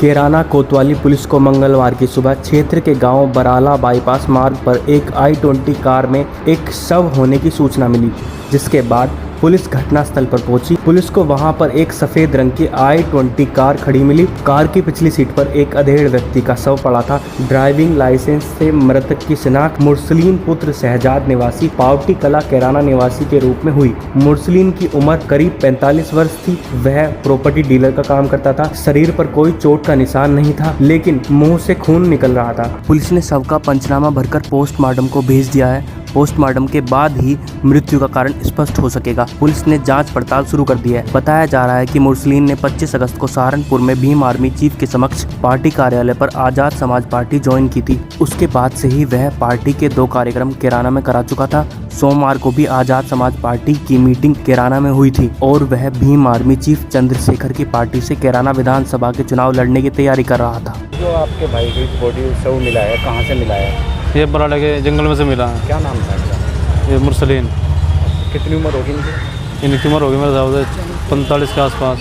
कैराना कोतवाली पुलिस को मंगलवार की सुबह क्षेत्र के गांव बराला बाईपास मार्ग पर एक I-20 कार में एक शव होने की सूचना मिली, जिसके बाद पुलिस घटनास्थल पर पहुंची। पुलिस को वहां पर एक सफेद रंग की I-20 कार खड़ी मिली। कार की पिछली सीट पर एक अधेड़ व्यक्ति का शव पड़ा था। ड्राइविंग लाइसेंस से मृतक की शिनाख्त मुरसलीन पुत्र शहजाद निवासी पावटी कला कैराना निवासी के रूप में हुई। मुरसलीन की उम्र करीब 45 वर्ष थी। वह प्रॉपर्टी डीलर का काम करता था। शरीर पर कोई चोट का निशान नहीं था, लेकिन मुंह से खून निकल रहा था। पुलिस ने शव का पंचनामा भरकर पोस्टमार्टम को भेज दिया है। पोस्टमार्टम के बाद ही मृत्यु का कारण स्पष्ट हो सकेगा। पुलिस ने जांच पड़ताल शुरू कर दी है। बताया जा रहा है कि मुरसलीन ने 25 अगस्त को सहारनपुर में भीम आर्मी चीफ के समक्ष पार्टी कार्यालय पर आजाद समाज पार्टी ज्वाइन की थी। उसके बाद से ही वह पार्टी के 2 कार्यक्रम कैराना में करा चुका था। सोमवार को भी आजाद समाज पार्टी की मीटिंग कैराना में हुई थी और वह भीम आर्मी चीफ चंद्रशेखर की पार्टी से कैराना विधानसभा के चुनाव लड़ने की तैयारी कर रहा था। जो आपके भाई की बॉडी शव मिला है, कहाँ से मिला है? ये बराला के जंगल में से मिला है। क्या नाम था इनका? ये मुरसलीन। कितनी उम्र होगी इनकी? इनकी उम्र होगी मेरे हिसाब से 45 के आसपास।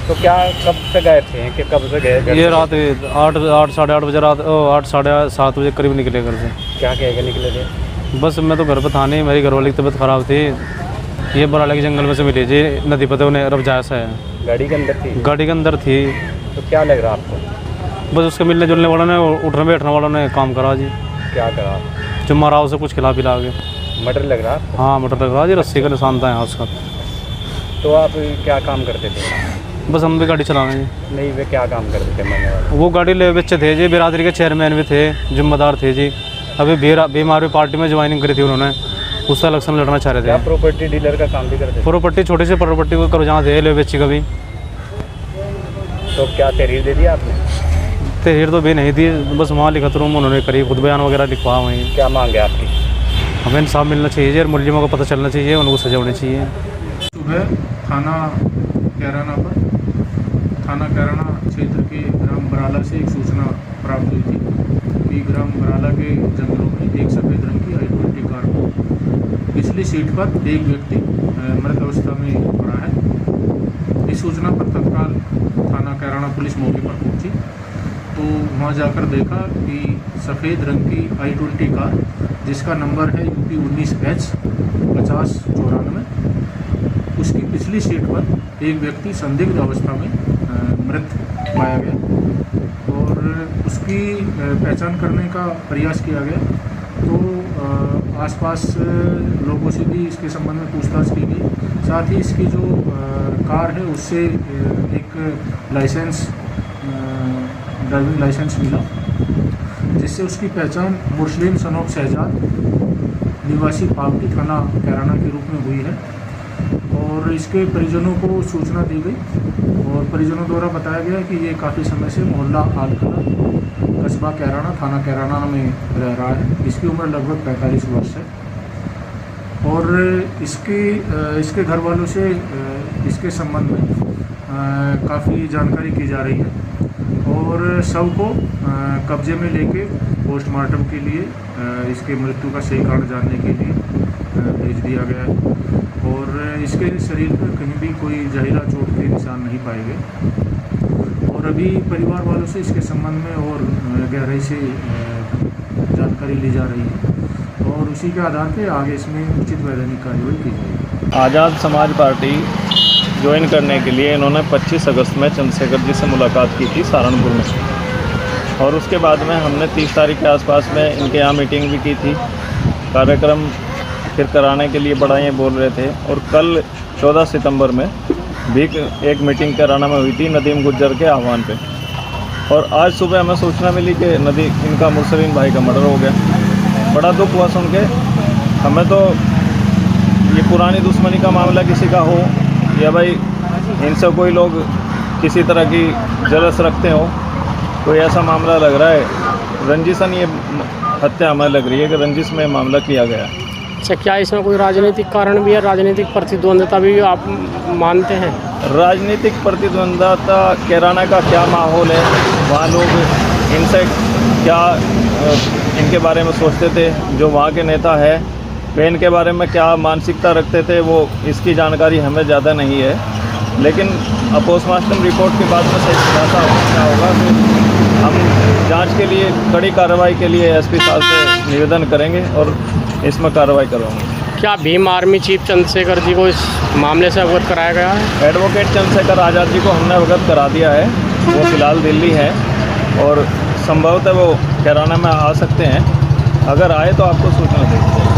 तो क्या कब से गए थे कि कब से गए? ये रात 8 साढ़े 8 बजे रात 8 साढ़े 7 बजे करीब निकले घर से। क्या कह के निकले थे? बस मैं तो घर पर था नहीं, मेरी घरवाली की तबीयत ख़राब थी। ये बराला के जंगल में से मिली जी, नदी पर उन्हें रबजाया सा है। गाड़ी के अंदर थी? गाड़ी के अंदर थी। तो क्या लग रहा आपको? बस उसके मिलने जुलने वालों ने, उठने बैठने वालों ने काम करा जी। क्या करा? जो मारा उसे कुछ खिला पिला के। मर्डर लग रहा आपको? हाँ मटर लग रहा जी, रस्सी का निशान था यहाँ उसका। तो आप क्या काम करते थे? बस हम भी गाड़ी चला रहे हैं। नहीं, वे क्या काम करते थे मरने वाले? वो गाड़ी ले बच्चे थे जी, बिरादरी के चेयरमैन भी थे, जिम्मेदार थे जी। अभी भीम आर्मी पार्टी में ज्वाइनिंग करी थी उन्होंने, उसका इलेक्शन लड़ना चाह रहे थे। क्या प्रॉपर्टी डीलर का काम भी करते थे? प्रॉपर्टी छोटी सी प्रॉपर्टी को करो जहाँ थे ले बच्ची कभी। तो क्या तहरीर दे दिया आपने? तहरीर तो भी नहीं दी, बस वहाँ लिखा था उन्होंने करी, खुद बयान वगैरह लिखवा वहीं। क्या मांग है आपकी? हमें इंसाफ मिलना चाहिए और मुलजिमों को पता चलना चाहिए, उनको सजा होनी चाहिए। सुबह थाना कैराना क्षेत्र के ग्राम बराला से एक सूचना प्राप्त हुई थी कि ग्राम बराला के जंगलों में एक सफ़ेद रंग की I-20 कार को पिछली सीट पर एक व्यक्ति मृत अवस्था में पड़ा है। इस सूचना पर तत्काल थाना कैराना पुलिस मौके पर पहुंची तो वहां जाकर देखा कि सफ़ेद रंग की I-20 कार, जिसका नंबर है UP 19H 5094, उसकी पिछली सीट पर एक व्यक्ति संदिग्ध अवस्था में मृत पाया गया और उसकी पहचान करने का प्रयास किया गया। तो आसपास लोगों से भी इसके संबंध में पूछताछ की गई। साथ ही इसकी जो कार है उससे एक लाइसेंस, ड्राइविंग लाइसेंस मिला, जिससे उसकी पहचान मुरसलीन सन ऑफ शहजाद निवासी पावटी थाना कैराना के रूप में हुई है। और इसके परिजनों को सूचना दी गई और परिजनों द्वारा बताया गया कि ये काफ़ी समय से मोहल्ला आलकला, कस्बा कैराना, थाना कैराना में रह रहा है। इसकी उम्र लगभग 45 वर्ष है और इसके घर वालों से इसके संबंध में काफ़ी जानकारी की जा रही है और शव को कब्जे में लेके पोस्टमार्टम के लिए इसके मृत्यु का सही कारण जानने के लिए भेज दिया गया है और इसके शरीर पर कहीं भी कोई जहरीला चोट के निशान नहीं पाए गए और अभी परिवार वालों से इसके संबंध में और गहराई से जानकारी ली जा रही है और उसी के आधार पर आगे इसमें उचित वैधानिक कार्रवाई की जाएगी। आज़ाद समाज पार्टी ज्वाइन करने के लिए इन्होंने 25 अगस्त में चंद्रशेखर जी से मुलाकात की थी सहारनपुर में और उसके बाद में हमने 30 तारीख के आसपास में इनके यहाँ मीटिंग भी की थी। कार्यक्रम फिर कराने के लिए बड़ा ये बोल रहे थे और कल 14 सितंबर में भी एक मीटिंग कराना में हुई थी नदीम गुज्जर के आह्वान पे और आज सुबह हमें सूचना मिली कि इनका मुरसलीन भाई का मर्डर हो गया। बड़ा दुख हुआ सुन के। हमें तो ये पुरानी दुश्मनी का मामला किसी का हो या भाई इनसे कोई लोग किसी तरह की जलस रखते हो, कोई ऐसा मामला लग रहा है। रंजिशन ये हत्या हमें लग रही है कि रंजिश में मामला किया गया। अच्छा, क्या इसमें कोई राजनीतिक कारण भी है, राजनीतिक प्रतिद्वंद्विता भी आप मानते हैं? राजनीतिक प्रतिद्वंद्विता, कैराना का क्या माहौल है, वहाँ लोग इनसे क्या इनके बारे में सोचते थे, जो वहाँ के नेता है वे इनके बारे में क्या मानसिकता रखते थे, वो इसकी जानकारी हमें ज़्यादा नहीं है। लेकिन अब पोस्टमार्टम रिपोर्ट के बाद में सही खुलासा क्या होगा तो हम जांच के लिए कड़ी कार्रवाई के लिए एसपी साहब से निवेदन करेंगे और इसमें कार्रवाई करवाएंगे। क्या भीम आर्मी चीफ चंद्रशेखर जी को इस मामले से अवगत कराया गया है? एडवोकेट चंद्रशेखर आज़ाद जी को हमने अवगत करा दिया है। वो फ़िलहाल दिल्ली है और संभवतः वो कैराना में आ सकते हैं। अगर आए तो आपको सूचना देंगे।